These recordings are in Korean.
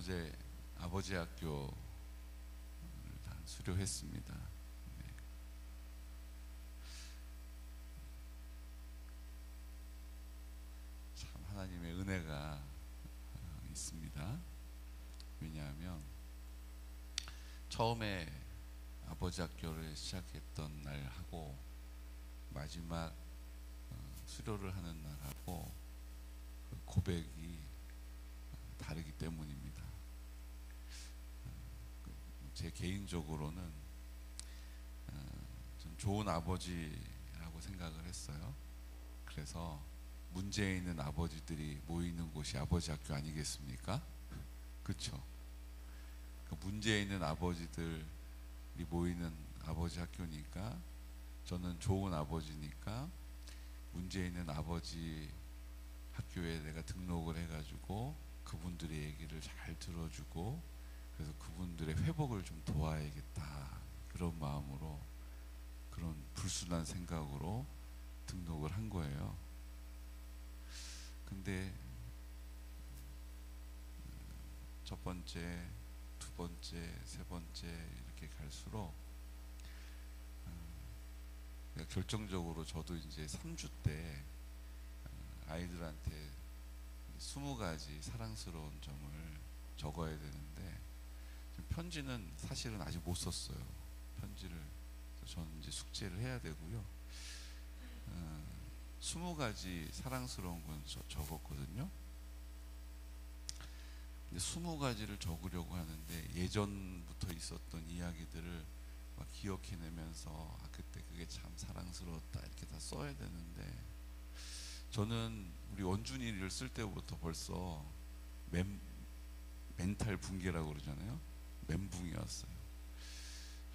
어제 아버지 학교를 다 수료했습니다. 네. 참 하나님의 은혜가 있습니다. 왜냐하면 처음에 아버지 학교를 시작했던 날하고 마지막 수료를 하는 날하고 그 고백이 다르기 때문입니다. 제 개인적으로는 좀 좋은 아버지라고 생각을 했어요. 그래서 문제 있는 아버지들이 모이는 곳이 아버지 학교 아니겠습니까? 그렇죠? 문제 있는 아버지들이 모이는 아버지 학교니까 저는 좋은 아버지니까 문제 있는 아버지 학교에 내가 등록을 해가지고 그분들의 얘기를 잘 들어주고 그래서 그분들의 회복을 좀 도와야겠다, 그런 마음으로, 그런 불순한 생각으로 등록을 한 거예요. 근데 첫 번째, 두 번째, 세 번째 이렇게 갈수록 결정적으로 저도 이제 3주 때 아이들한테 20가지 사랑스러운 점을 적어야 되는데 편지는 사실은 아직 못 썼어요. 편지를 저는 이제 숙제를 해야 되고요. 20가지 사랑스러운 건 적었거든요. 근데 20가지를 적으려고 하는데 예전부터 있었던 이야기들을 막 기억해내면서 그때 그게 참 사랑스러웠다 이렇게 다 써야 되는데 저는 우리 원준이를 쓸 때부터 벌써 멘탈 붕괴라고 그러잖아요. 멘붕이었어요.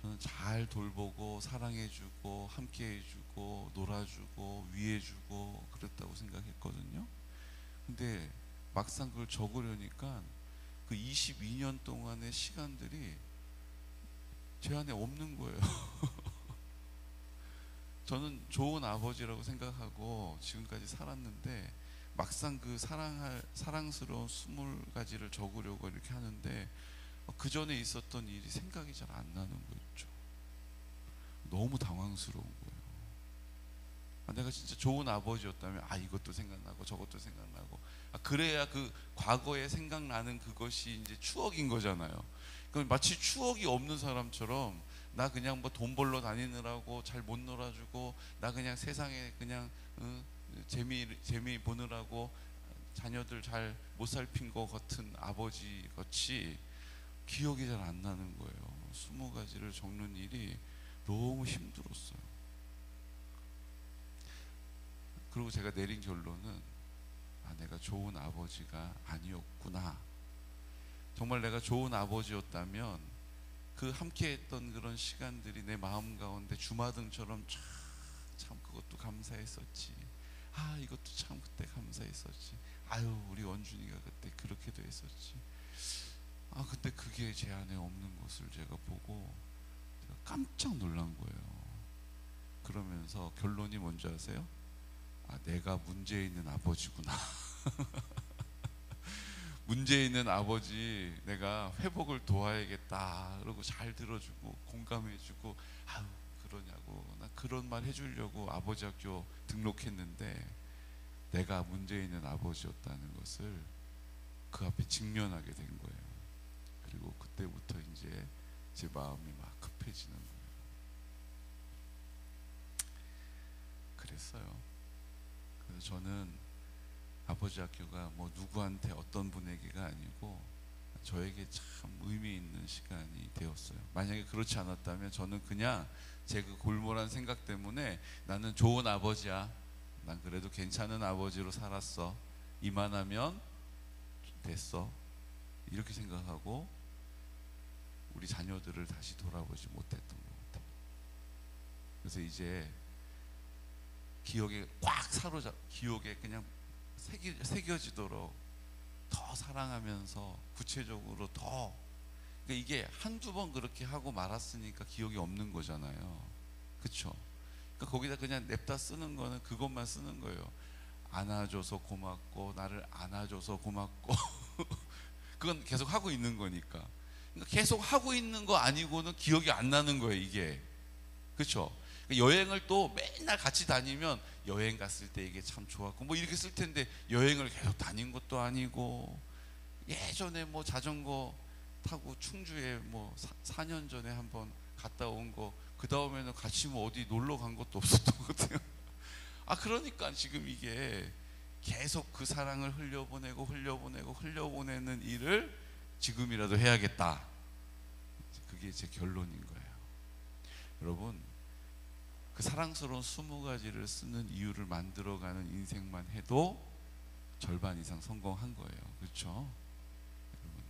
저는 잘 돌보고 사랑해주고 함께해주고 놀아주고 위해주고 그랬다고 생각했거든요. 근데 막상 그걸 적으려니까 그 22년 동안의 시간들이 제 안에 없는 거예요. 저는 좋은 아버지라고 생각하고 지금까지 살았는데 막상 그 사랑스러운 20가지를 적으려고 이렇게 하는데 그 전에 있었던 일이 생각이 잘 안 나는 거죠. 너무 당황스러운 거예요. 내가 진짜 좋은 아버지였다면 이것도 생각나고 저것도 생각나고 그래야 그 과거에 생각나는 그것이 이제 추억인 거잖아요. 마치 추억이 없는 사람처럼 나 그냥 뭐 돈 벌러 다니느라고 잘 못 놀아주고 나 그냥 세상에 그냥 재미 보느라고 자녀들 잘 못 살핀 것 같은 아버지 같이 기억이 잘 안 나는 거예요. 20가지를 적는 일이 너무 힘들었어요. 그리고 제가 내린 결론은 내가 좋은 아버지가 아니었구나. 정말 내가 좋은 아버지였다면 그 함께했던 그런 시간들이 내 마음 가운데 주마등처럼 참 그것도 감사했었지. 이것도 참 그때 감사했었지. 우리 원준이가 그때 그렇게도 했었지. 근데 그게 제 안에 없는 것을 제가 보고 제가 깜짝 놀란 거예요. 그러면서 결론이 뭔지 아세요? 내가 문제 있는 아버지구나. 문제 있는 아버지 내가 회복을 도와야겠다. 그러고 잘 들어주고 공감해주고 그러냐고 나 그런 말 해주려고 아버지 학교 등록했는데 내가 문제 있는 아버지였다는 것을 그 앞에 직면하게 된 거예요. 그리고 그때부터 이제 제 마음이 막 급해지는 거예요. 그랬어요. 그래서 저는 아버지 학교가 뭐 누구한테 어떤 분에게가 아니고 저에게 참 의미 있는 시간이 되었어요. 만약에 그렇지 않았다면 저는 그냥 제 그 골몰한 생각 때문에 나는 좋은 아버지야, 난 그래도 괜찮은 아버지로 살았어, 이만하면 됐어, 이렇게 생각하고 우리 자녀들을 다시 돌아보지 못했던 것 같아요. 그래서 이제 기억에 꽉 기억에 그냥 새겨지도록 더 사랑하면서 구체적으로 더, 그러니까 이게 한두 번 그렇게 하고 말았으니까 기억이 없는 거잖아요. 그쵸? 그러니까 거기다 그냥 냅다 쓰는 거는 그것만 쓰는 거예요. 안아줘서 고맙고 나를 안아줘서 고맙고 그건 계속 하고 있는 거니까. 그러니까 계속 하고 있는 거 아니고는 기억이 안 나는 거예요, 이게. 그렇죠? 여행을 또 맨날 같이 다니면 여행 갔을 때 이게 참 좋았고 뭐 이렇게 쓸 텐데, 여행을 계속 다닌 것도 아니고, 예전에 뭐 자전거 타고 충주에 뭐 4년 전에 한번 갔다 온 거, 그 다음에는 같이 뭐 어디 놀러 간 것도 없었던 것 같아요. 그러니까 지금 이게 계속 그 사랑을 흘려보내는 일을 지금이라도 해야겠다. 그게 제 결론인 거예요. 여러분, 그 사랑스러운 20가지를 쓰는 이유를 만들어가는 인생만 해도 절반 이상 성공한 거예요. 그렇죠? 여러분,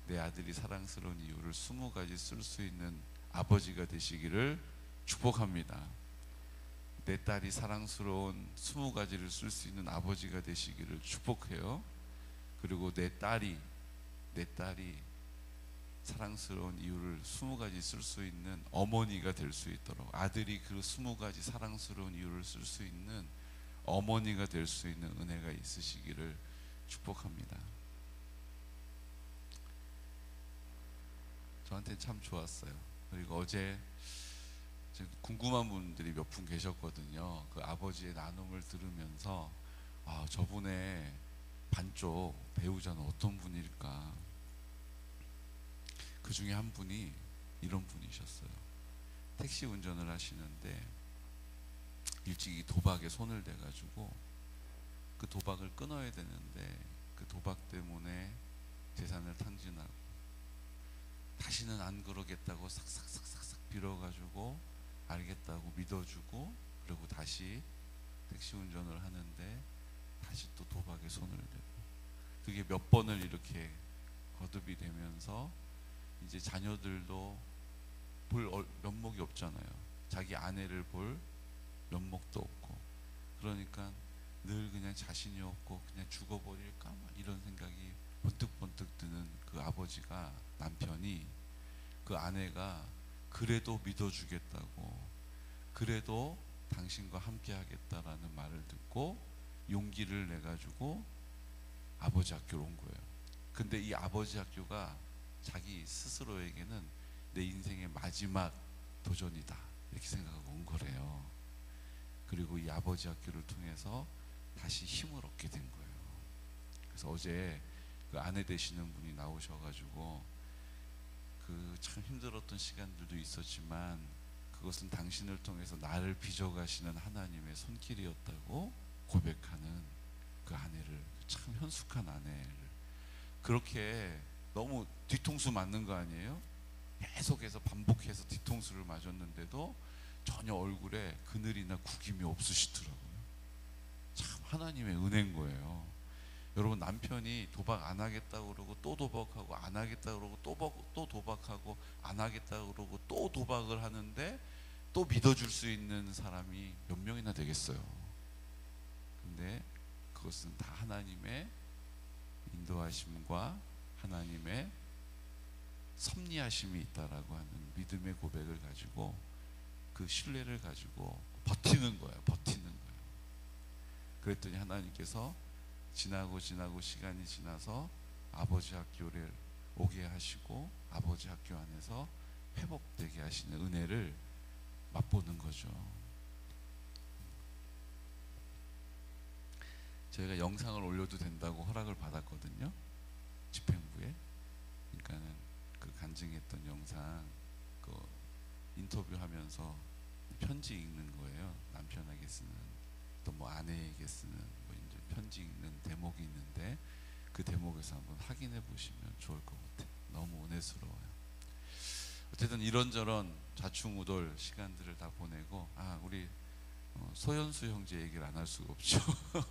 내 아들이 사랑스러운 이유를 20가지 쓸 수 있는 아버지가 되시기를 축복합니다. 내 딸이 사랑스러운 20가지를 쓸 수 있는 아버지가 되시기를 축복해요. 그리고 내 딸이 사랑스러운 이유를 20가지 쓸 수 있는 어머니가 될 수 있도록, 아들이 그 20가지 사랑스러운 이유를 쓸 수 있는 어머니가 될 수 있는 은혜가 있으시기를 축복합니다. 저한테 참 좋았어요. 그리고 어제 궁금한 분들이 몇 분 계셨거든요. 그 아버지의 나눔을 들으면서 저분의 반쪽 배우자는 어떤 분일까. 그 중에 한 분이 이런 분이셨어요. 택시 운전을 하시는데 일찍이 도박에 손을 대가지고 그 도박을 끊어야 되는데, 그 도박 때문에 재산을 탕진하고 다시는 안 그러겠다고 싹싹 빌어가지고 알겠다고 믿어주고, 그리고 다시 택시 운전을 하는데 다시 또 도박에 손을 대고, 그게 몇 번을 이렇게 거듭이 되면서 이제 자녀들도 볼 면목이 없잖아요. 자기 아내를 볼 면목도 없고, 그러니까 늘 그냥 자신이 없고 그냥 죽어버릴까 막 이런 생각이 번뜩번뜩 드는 그 아버지가, 남편이 그 아내가 그래도 믿어주겠다고, 그래도 당신과 함께 하겠다라는 말을 듣고 용기를 내가지고 아버지 학교로 온 거예요. 근데 이 아버지 학교가 자기 스스로에게는 내 인생의 마지막 도전이다 이렇게 생각하고 온 거래요. 그리고 이 아버지 학교를 통해서 다시 힘을 얻게 된 거예요. 그래서 어제 그 아내 되시는 분이 나오셔가지고 그 참 힘들었던 시간들도 있었지만 그것은 당신을 통해서 나를 빚어가시는 하나님의 손길이었다고 고백하는 그 아내를, 참 현숙한 아내를, 그렇게 너무 뒤통수 맞는 거 아니에요? 계속해서 반복해서 뒤통수를 맞았는데도 전혀 얼굴에 그늘이나 구김이 없으시더라고요. 참 하나님의 은혜인 거예요. 여러분, 남편이 도박 안 하겠다고 그러고 또 도박하고, 안 하겠다고 그러고 또 도박하고, 안 하겠다고 그러고 또 도박을 하는데 또 믿어줄 수 있는 사람이 몇 명이나 되겠어요. 근데 그것은 다 하나님의 인도하심과 하나님의 섭리하심이 있다라고 하는 믿음의 고백을 가지고, 그 신뢰를 가지고 버티는 거예요. 그랬더니 하나님께서 지나고 시간이 지나서 아버지 학교를 오게 하시고, 아버지 학교 안에서 회복되게 하시는 은혜를 맛보는 거죠. 저희가 영상을 올려도 된다고 허락을 받았거든요, 집행부에. 그러니까는 그 간증했던 영상, 그 인터뷰하면서 편지 읽는 거예요. 남편에게 쓰는, 또 뭐 아내에게 쓰는 뭐 이제 편지 읽는 대목이 있는데, 그 대목에서 한번 확인해 보시면 좋을 것 같아요. 너무 은혜스러워요. 어쨌든 이런저런 좌충우돌 시간들을 다 보내고, 우리 소현수 형제 얘기를 안 할 수가 없죠.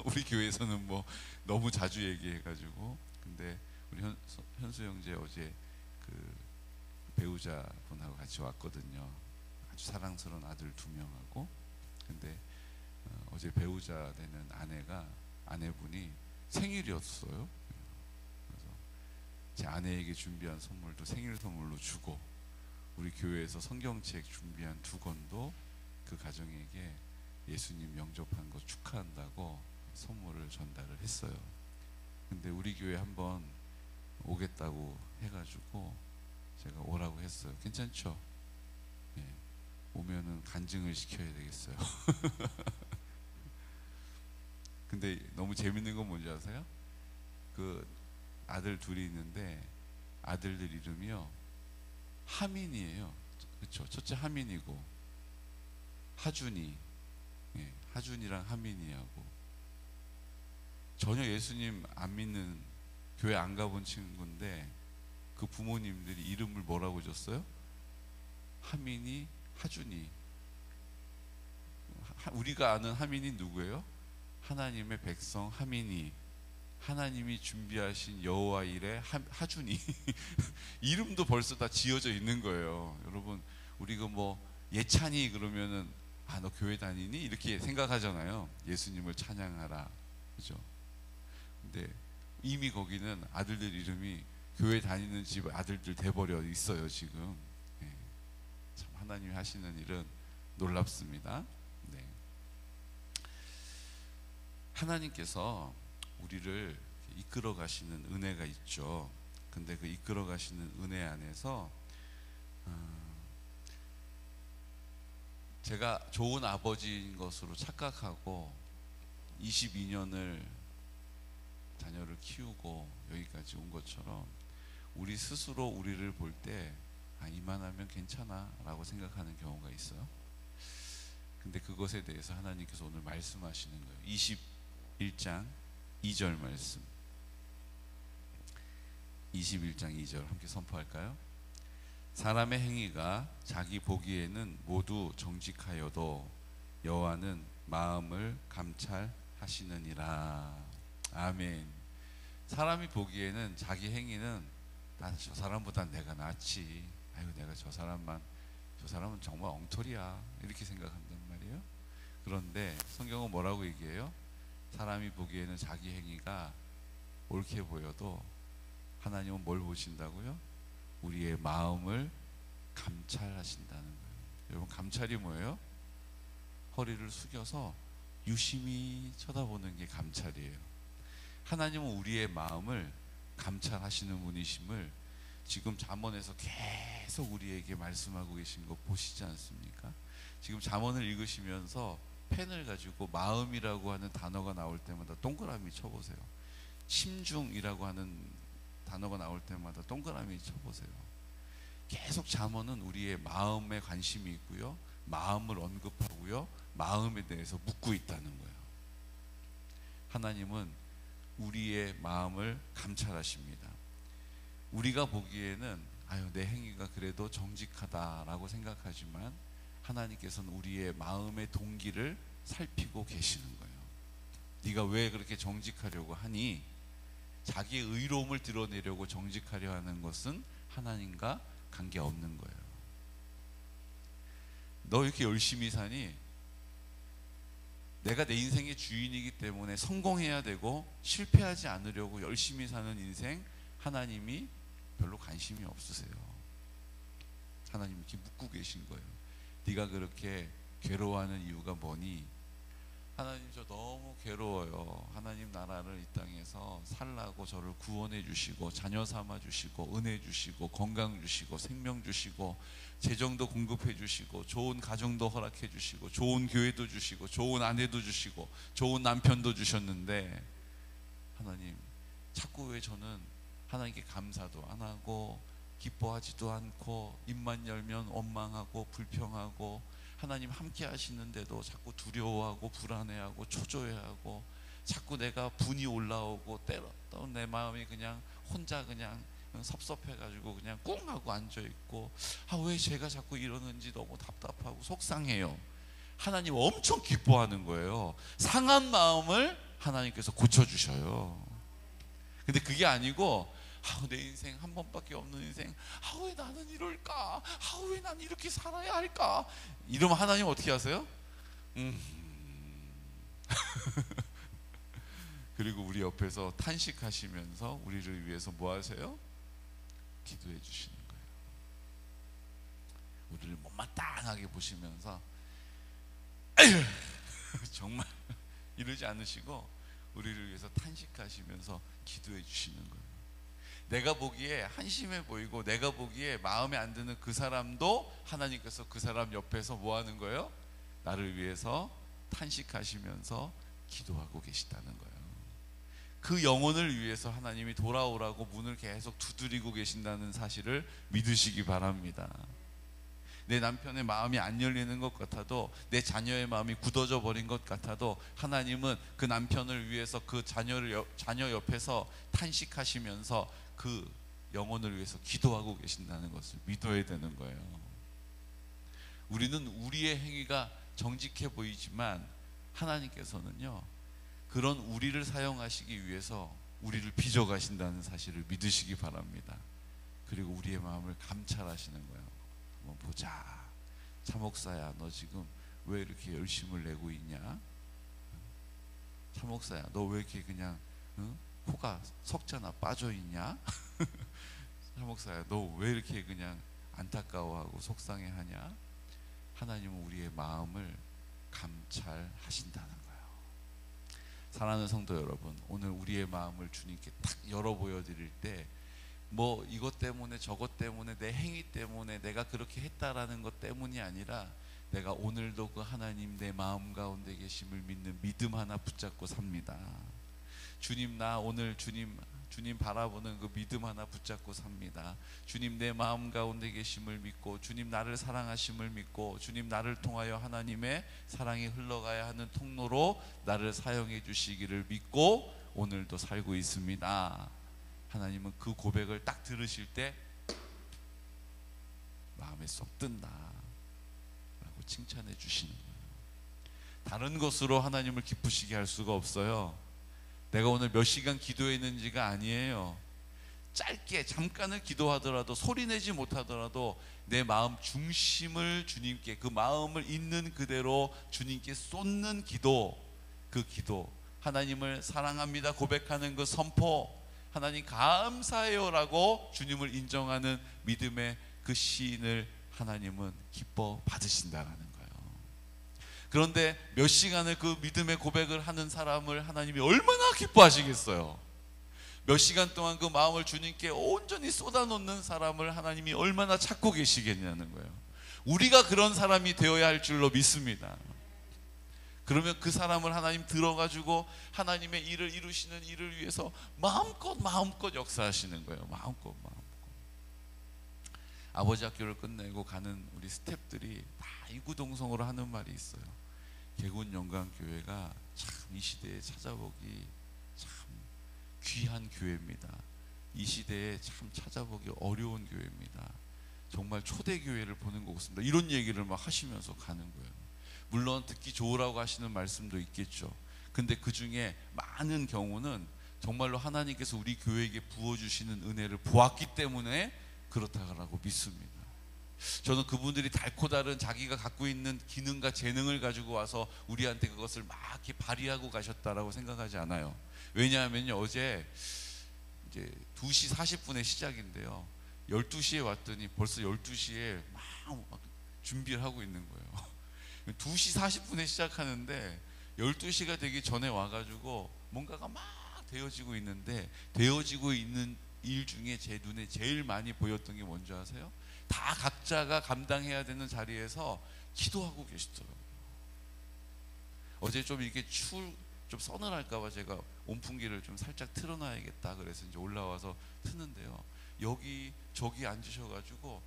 우리 교회에서는 뭐 너무 자주 얘기해가지고. 근데 우리 현수 형제 어제 그 배우자분하고 같이 왔거든요. 아주 사랑스러운 아들 2명하고. 근데 어제 배우자 되는 아내분이 생일이었어요. 그래서 제 아내에게 준비한 선물도 생일 선물로 주고, 우리 교회에서 성경책 준비한 2권도 그 가정에게 예수님 영접한 거 축하한다고 선물을 전달을 했어요. 근데 우리 교회 한번 오겠다고 해가지고 제가 오라고 했어요. 괜찮죠? 예, 오면은 간증을 시켜야 되겠어요. 근데 너무 재밌는 건 뭔지 아세요? 그 아들 둘이 있는데 아들들 이름이요 하민이에요. 그렇죠? 첫째 하민이고 하준이, 예, 하준이랑 하민이하고 전혀 예수님 안 믿는 교회 안 가본 친구인데 그 부모님들이 이름을 뭐라고 줬어요? 하민이, 하준이. 우리가 아는 하민이 누구예요? 하나님의 백성 하민이, 하나님이 준비하신 여호와 일의 하준이. 이름도 벌써 다 지어져 있는 거예요. 여러분, 우리가 뭐 예찬이 그러면은 아, 너 교회 다니니? 이렇게 생각하잖아요. 예수님을 찬양하라, 그죠? 근데 이미 거기는 아들들 이름이 교회 다니는 집 아들들 돼버려 있어요 지금. 네. 참 하나님이 하시는 일은 놀랍습니다. 네. 하나님께서 우리를 이끌어 가시는 은혜가 있죠. 근데 그 이끌어 가시는 은혜 안에서 제가 좋은 아버지인 것으로 착각하고 22년을 자녀를 키우고 여기까지 온 것처럼 우리 스스로 우리를 볼 때 아, 이만하면 괜찮아 라고 생각하는 경우가 있어요. 근데 그것에 대해서 하나님께서 오늘 말씀하시는 거예요. 21장 2절 말씀, 21장 2절 함께 선포할까요? 사람의 행위가 자기 보기에는 모두 정직하여도 여호와는 마음을 감찰하시느니라. 아멘. 사람이 보기에는 자기 행위는 난 저 사람보다 내가 낫지, 아이고 내가 저 사람은 정말 엉터리야 이렇게 생각한단 말이에요. 그런데 성경은 뭐라고 얘기해요? 사람이 보기에는 자기 행위가 옳게 보여도 하나님은 뭘 보신다고요? 우리의 마음을 감찰하신다는 거예요. 여러분, 감찰이 뭐예요? 허리를 숙여서 유심히 쳐다보는 게 감찰이에요. 하나님은 우리의 마음을 감찰하시는 분이심을 지금 잠언에서 계속 우리에게 말씀하고 계신 거 보시지 않습니까? 지금 잠언을 읽으시면서 펜을 가지고 마음이라고 하는 단어가 나올 때마다 동그라미 쳐보세요. 심중이라고 하는 단어가 나올 때마다 동그라미 쳐보세요. 계속 잠언은 우리의 마음에 관심이 있고요, 마음을 언급하고요, 마음에 대해서 묻고 있다는 거예요. 하나님은 우리의 마음을 감찰하십니다. 우리가 보기에는 아유 내 행위가 그래도 정직하다라고 생각하지만 하나님께서는 우리의 마음의 동기를 살피고 계시는 거예요. 네가 왜 그렇게 정직하려고 하니? 자기의 의로움을 드러내려고 정직하려 하는 것은 하나님과 관계없는 거예요. 너 이렇게 열심히 사니? 내가 내 인생의 주인이기 때문에 성공해야 되고 실패하지 않으려고 열심히 사는 인생, 하나님이 별로 관심이 없으세요. 하나님 이렇게 묻고 계신 거예요. 네가 그렇게 괴로워하는 이유가 뭐니? 하나님 저 너무 괴로워요. 하나님 나라를 이 땅에서 살라고 저를 구원해 주시고 자녀 삼아 주시고 은혜 주시고 건강 주시고 생명 주시고 재정도 공급해 주시고 좋은 가정도 허락해 주시고 좋은 교회도 주시고 좋은 아내도 주시고 좋은 남편도 주셨는데 하나님 자꾸 왜 저는 하나님께 감사도 안 하고 기뻐하지도 않고 입만 열면 원망하고 불평하고 하나님 함께 하시는데도 자꾸 두려워하고 불안해하고 초조해하고 자꾸 내가 분이 올라오고 때론 내 마음이 그냥 혼자 그냥 섭섭해가지고 그냥 꿍 하고 앉아있고 아, 왜 제가 자꾸 이러는지 너무 답답하고 속상해요. 하나님 엄청 기뻐하는 거예요. 상한 마음을 하나님께서 고쳐주셔요. 근데 그게 아니고 아, 내 인생 한 번밖에 없는 인생, 아, 왜 나는 이럴까? 아, 왜 난 이렇게 살아야 할까? 이러면 하나님 어떻게 하세요? 그리고 우리 옆에서 탄식하시면서 우리를 위해서 뭐 하세요? 기도해 주시는 거예요. 우리를 못마땅하게 보시면서 에휴, 정말 이러지 않으시고 우리를 위해서 탄식하시면서 기도해 주시는 거예요. 내가 보기에 한심해 보이고 내가 보기에 마음에 안 드는 그 사람도 하나님께서 그 사람 옆에서 뭐 하는 거예요? 나를 위해서 탄식하시면서 기도하고 계시다는 거예요. 그 영혼을 위해서 하나님이 돌아오라고 문을 계속 두드리고 계신다는 사실을 믿으시기 바랍니다. 내 남편의 마음이 안 열리는 것 같아도, 내 자녀의 마음이 굳어져 버린 것 같아도 하나님은 그 남편을 위해서 그 자녀 옆에서 탄식하시면서 그 영혼을 위해서 기도하고 계신다는 것을 믿어야 되는 거예요. 우리는 우리의 행위가 정직해 보이지만 하나님께서는요, 그런 우리를 사용하시기 위해서 우리를 빚어가신다는 사실을 믿으시기 바랍니다. 그리고 우리의 마음을 감찰하시는 거예요. 한번 보자. 차 목사야, 너 지금 왜 이렇게 열심을 내고 있냐? 차 목사야, 너 왜 이렇게 그냥 코가 석자나 빠져 있냐? 차 목사야, 너 왜 이렇게 그냥 안타까워하고 속상해하냐? 하나님은 우리의 마음을 감찰하신다는 거예요. 사랑하는 성도 여러분, 오늘 우리의 마음을 주님께 딱 열어 보여드릴 때, 뭐 이것 때문에 저것 때문에 내 행위 때문에 내가 그렇게 했다라는 것 때문이 아니라, 내가 오늘도 그 하나님 내 마음 가운데 계심을 믿는 믿음 하나 붙잡고 삽니다. 주님, 나 오늘 주님 바라보는 그 믿음 하나 붙잡고 삽니다. 주님, 내 마음 가운데 계심을 믿고, 주님 나를 사랑하심을 믿고, 주님 나를 통하여 하나님의 사랑이 흘러가야 하는 통로로 나를 사용해 주시기를 믿고 오늘도 살고 있습니다. 하나님은 그 고백을 딱 들으실 때 마음에 쏙 든다 라고 칭찬해 주시는 거예요. 다른 것으로 하나님을 기쁘시게 할 수가 없어요. 내가 오늘 몇 시간 기도했는지가 아니에요. 짧게 잠깐을 기도하더라도, 소리내지 못하더라도 내 마음 중심을 주님께, 그 마음을 있는 그대로 주님께 쏟는 기도, 그 기도, 하나님을 사랑합니다 고백하는 그 선포, 하나님 감사해요 라고 주님을 인정하는 믿음의 그 시인을 하나님은 기뻐 받으신다라는 거예요. 그런데 몇 시간을 그 믿음의 고백을 하는 사람을 하나님이 얼마나 기뻐하시겠어요? 몇 시간 동안 그 마음을 주님께 온전히 쏟아놓는 사람을 하나님이 얼마나 찾고 계시겠냐는 거예요. 우리가 그런 사람이 되어야 할 줄로 믿습니다. 그러면 그 사람을 하나님 들어가지고 하나님의 일을 이루시는 일을 위해서 마음껏 역사하시는 거예요. 마음껏. 아버지 학교를 끝내고 가는 우리 스태프들이 다 이구동성으로 하는 말이 있어요. 개군 영광교회가 참 이 시대에 찾아보기 참 귀한 교회입니다. 이 시대에 참 찾아보기 어려운 교회입니다. 정말 초대교회를 보는 것 같습니다. 이런 얘기를 막 하시면서 가는 거예요. 물론 듣기 좋으라고 하시는 말씀도 있겠죠. 근데 그 중에 많은 경우는 정말로 하나님께서 우리 교회에게 부어주시는 은혜를 보았기 때문에 그렇다고 믿습니다. 저는 그분들이 달코 다른 자기가 갖고 있는 기능과 재능을 가지고 와서 우리한테 그것을 막 이렇게 발휘하고 가셨다라고 생각하지 않아요. 왜냐하면요, 어제 이제 2시 40분에 시작인데요, 12시에 왔더니 벌써 12시에 막 준비를 하고 있는 거예요. 2시 40분에 시작하는데 12시가 되기 전에 와가지고 뭔가가 막 되어지고 있는데, 되어지고 있는 일 중에 제 눈에 제일 많이 보였던 게 뭔지 아세요? 다 각자가 감당해야 되는 자리에서 기도하고 계시더라고요. 어제 좀 이렇게 좀 서늘할까봐 제가 온풍기를 좀 살짝 틀어놔야겠다 그래서 이제 올라와서 트는데요, 여기 저기 앉으셔가지고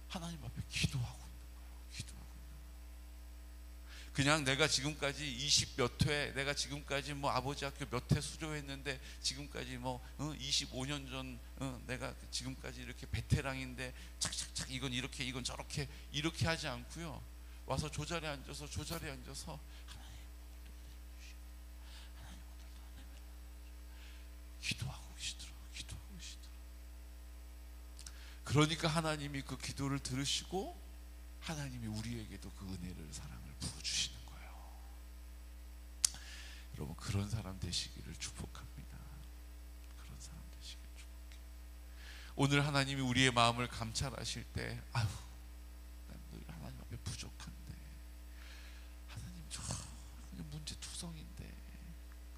하나님 앞에 기도하고 있는 거예요. 기도하고 있는 거예요. 그냥 내가 지금까지 20 몇 회, 내가 지금까지 뭐 아버지 학교 몇 회 수료했는데, 지금까지 뭐 25년 전 내가 지금까지 이렇게 베테랑인데 착착착 이건 이렇게 이건 저렇게 이렇게 하지 않고요, 와서 저 자리에 앉아서 하나님 기도하고 계시더라고요. 기도하고 계시더라고요. 그러니까 하나님이 그 기도를 들으시고 하나님이 우리에게도 그 은혜를, 사랑을 부어주시는 거예요. 여러분, 그런 사람 되시기를 축복합니다. 그런 사람 되시기를 축복해요. 오늘 하나님이 우리의 마음을 감찰하실 때, 아유, 난 늘 하나님 앞에 부족한데, 하나님 저 문제투성인데,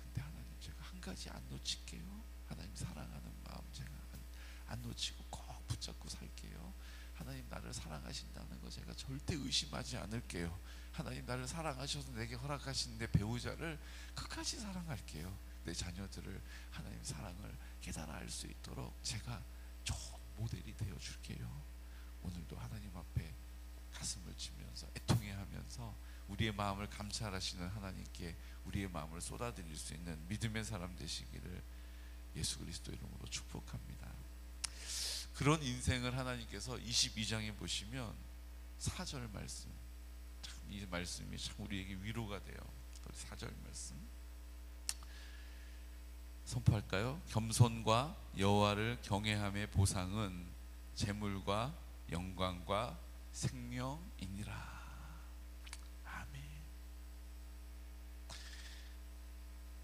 근데 가지 안 놓칠게요. 하나님 사랑하는 마음 제가 안 놓치고 꼭 붙잡고 살게요. 하나님 나를 사랑하신다는 거 제가 절대 의심하지 않을게요. 하나님 나를 사랑하셔서 내게 허락하신 내 배우자를 끝까지 사랑할게요. 내 자녀들을 하나님 사랑을 깨달아 알 수 있도록 제가 좋은 모델이 되어 줄게요. 오늘도 하나님 앞에 가슴을 치면서 애통해하면서 우리의 마음을 감찰하시는 하나님께 우리의 마음을 쏟아드릴 수 있는 믿음의 사람 되시기를 예수 그리스도 이름으로 축복합니다. 그런 인생을 하나님께서 22장에 보시면 4절 말씀, 참 이 말씀이 참 우리에게 위로가 돼요. 4절 말씀 선포할까요? 겸손과 여호와를 경외함의 보상은 재물과 영광과 생명이니라. 아멘.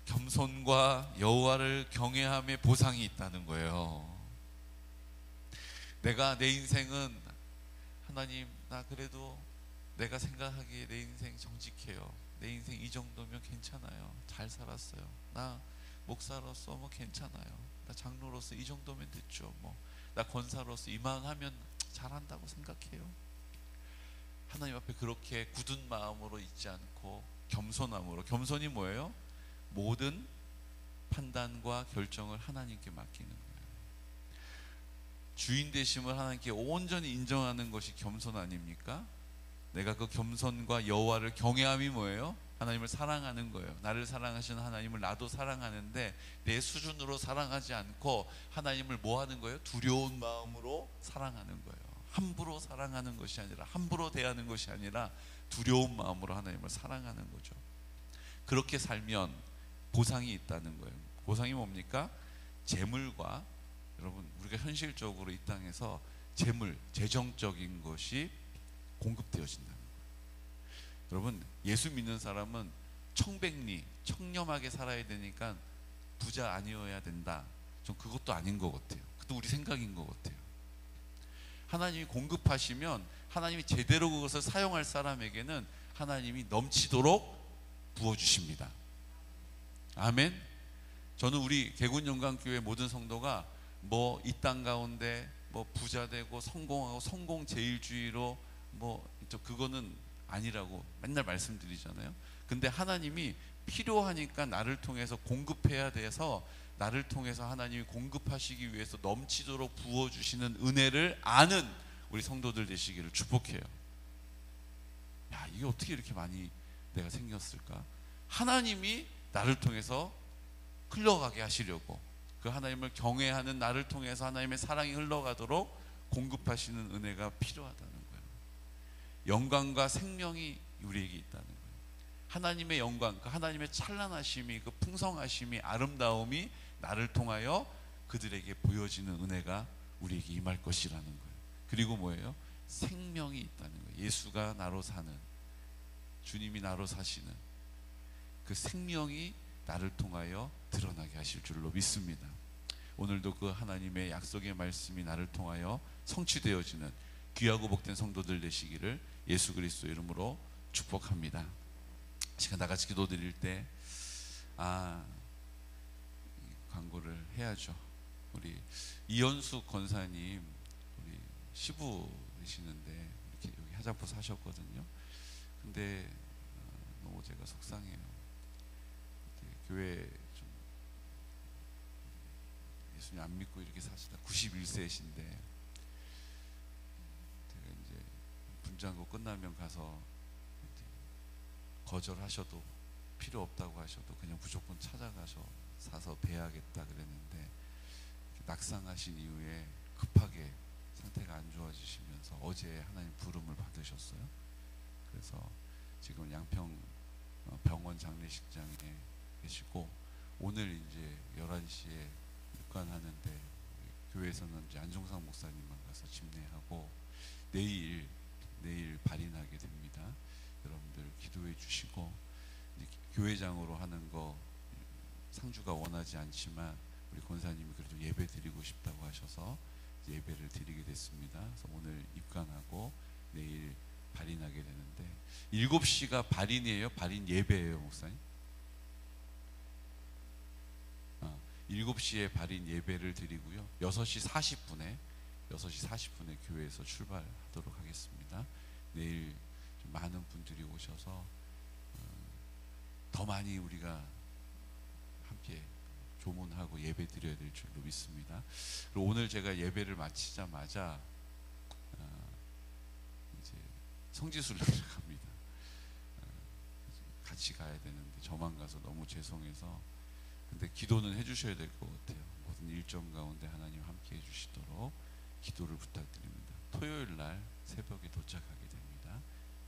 겸손과 여호와를 경외함의 보상이 있다는 거예요. 내가 내 인생은 하나님 나 그래도 내가 생각하기에 내 인생 정직해요. 내 인생 이 정도면 괜찮아요. 잘 살았어요. 나 목사로서 뭐 괜찮아요. 나 장로로서 이 정도면 됐죠. 뭐 나 권사로서 이만하면 잘한다고 생각해요. 하나님 앞에 그렇게 굳은 마음으로 있지 않고 겸손함으로, 겸손이 뭐예요? 모든 판단과 결정을 하나님께 맡기는 거예요. 주인 되심을 하나님께 온전히 인정하는 것이 겸손 아닙니까? 내가 그 겸손과 여호와를 경외함이 뭐예요? 하나님을 사랑하는 거예요. 나를 사랑하시는 하나님을 나도 사랑하는데 내 수준으로 사랑하지 않고 하나님을 뭐 하는 거예요? 두려운 마음으로 사랑하는 거예요. 함부로 사랑하는 것이 아니라, 함부로 대하는 것이 아니라 두려운 마음으로 하나님을 사랑하는 거죠. 그렇게 살면 보상이 있다는 거예요. 보상이 뭡니까? 재물과, 여러분 우리가 현실적으로 이 땅에서 재물, 재정적인 것이 공급되어진다는 거예요. 여러분 예수 믿는 사람은 청백리, 청렴하게 살아야 되니까 부자 아니어야 된다. 전 그것도 아닌 것 같아요. 그것도 우리 생각인 것 같아요. 하나님이 공급하시면 하나님이 제대로 그것을 사용할 사람에게는 하나님이 넘치도록 부어주십니다. 아멘. 저는 우리 개군영광교회 모든 성도가 뭐 이 땅 가운데 뭐 부자 되고 성공하고 성공 제일주의로 뭐 그거는 아니라고 맨날 말씀드리잖아요. 근데 하나님이 필요하니까 나를 통해서 공급해야 돼서 나를 통해서 하나님이 공급하시기 위해서 넘치도록 부어주시는 은혜를 아는 우리 성도들 되시기를 축복해요. 야, 이게 어떻게 이렇게 많이 내가 생겼을까? 하나님이 나를 통해서 흘러가게 하시려고, 그 하나님을 경외하는 나를 통해서 하나님의 사랑이 흘러가도록 공급하시는 은혜가 필요하다는 거예요. 영광과 생명이 우리에게 있다는 거예요. 하나님의 영광, 그 하나님의 찬란하심이, 그 풍성하심이, 아름다움이 나를 통하여 그들에게 보여지는 은혜가 우리에게 임할 것이라는 거예요. 그리고 뭐예요? 생명이 있다는 거예요. 예수가 나로 사는, 주님이 나로 사시는 그 생명이 나를 통하여 드러나게 하실 줄로 믿습니다. 오늘도 그 하나님의 약속의 말씀이 나를 통하여 성취되어지는 귀하고 복된 성도들 되시기를 예수 그리스도 이름으로 축복합니다. 시간 다 같이 기도드릴 때 광고를 해야죠. 우리 이현숙 권사님, 우리 시부이시는데 이렇게 여기 하자포 사셨거든요. 근데 너무 제가 속상해요. 교회 좀 예수님 안 믿고 이렇게 사시다 91세이신데 제가 이제 분장고 끝나면 가서 거절하셔도 필요 없다고 하셔도 그냥 무조건 찾아가서 사서 뵈야겠다 그랬는데 낙상하신 이후에 급하게 상태가 안 좋아지시면서 어제 하나님 부름을 받으셨어요. 그래서 지금 양평 병원 장례식장에 계시고 오늘 이제 11시에 입관하는데 교회에서는 이제 안종상 목사님만 가서 집례하고 내일 발인하게 됩니다. 여러분들 기도해 주시고, 교회장으로 하는 거 상주가 원하지 않지만 우리 권사님이 그래도 예배 드리고 싶다고 하셔서 예배를 드리게 됐습니다. 그래서 오늘 입관하고 내일 발인하게 되는데 7시가 발인이에요? 발인 예배예요, 목사님? 7시에 발인 예배를 드리고요. 6시 40분에 교회에서 출발하도록 하겠습니다. 내일 좀 많은 분들이 오셔서 더 많이 우리가 함께 조문하고 예배 드려야 될 줄로 믿습니다. 그리고 오늘 제가 예배를 마치자마자 이제 성지순례를 갑니다. 같이 가야 되는데 저만 가서 너무 죄송해서, 근데 기도는 해주셔야 될 것 같아요. 모든 일정 가운데 하나님 함께 해주시도록 기도를 부탁드립니다. 토요일 날 새벽에 도착하게 됩니다.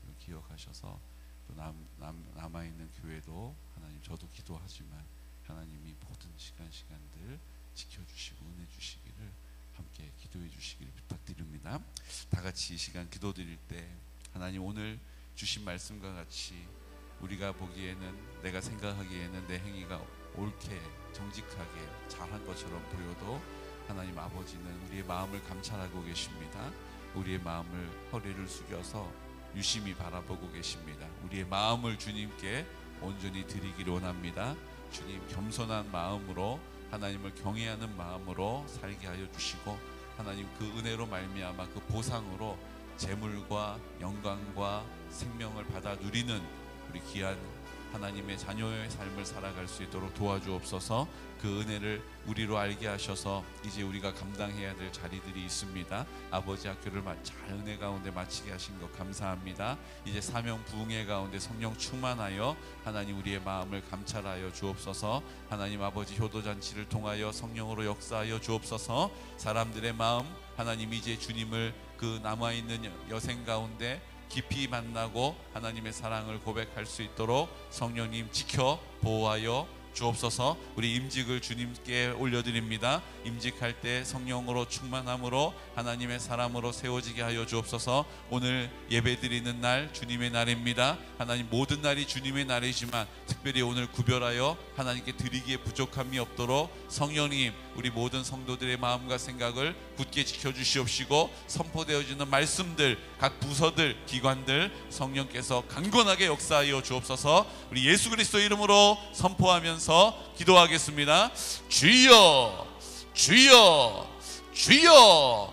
이거 기억하셔서 또 남아있는 교회도 하나님, 저도 기도하지만 하나님이 모든 시간들 지켜주시고 은혜 주시기를 함께 기도해 주시기를 부탁드립니다. 다 같이 이 시간 기도 드릴 때 하나님, 오늘 주신 말씀과 같이 우리가 보기에는, 내가 생각하기에는 내 행위가 옳게 정직하게 잘한 것처럼 보여도 하나님 아버지는 우리의 마음을 감찰하고 계십니다. 우리의 마음을, 허리를 숙여서 유심히 바라보고 계십니다. 우리의 마음을 주님께 온전히 드리기를 원합니다. 주님, 겸손한 마음으로, 하나님을 경외하는 마음으로 살게 하여 주시고, 하나님 그 은혜로 말미암아 그 보상으로 재물과 영광과 생명을 받아 누리는 우리 귀한 하나님의 자녀의 삶을 살아갈 수 있도록 도와주옵소서. 그 은혜를 우리로 알게 하셔서 이제 우리가 감당해야 될 자리들이 있습니다. 아버지 학교를 잘 은혜 가운데 마치게 하신 것 감사합니다. 이제 사명 부흥의 가운데 성령 충만하여 하나님 우리의 마음을 감찰하여 주옵소서. 하나님 아버지 효도잔치를 통하여 성령으로 역사하여 주옵소서. 사람들의 마음, 하나님 이제 주님을 그 남아있는 여생 가운데 깊이 만나고 하나님의 사랑을 고백할 수 있도록 성령님 지켜 보호하여 주옵소서. 우리 임직을 주님께 올려드립니다. 임직할 때 성령으로 충만함으로 하나님의 사람으로 세워지게 하여 주옵소서. 오늘 예배드리는 날 주님의 날입니다. 하나님, 모든 날이 주님의 날이지만 특별히 오늘 구별하여 하나님께 드리기에 부족함이 없도록 성령님, 우리 모든 성도들의 마음과 생각을 굳게 지켜주시옵시고, 선포되어지는 말씀들, 각 부서들, 기관들 성령께서 강건하게 역사하여 주옵소서. 우리 예수 그리스도 이름으로 선포하면서 기도하겠습니다. 주여, 주여, 주여.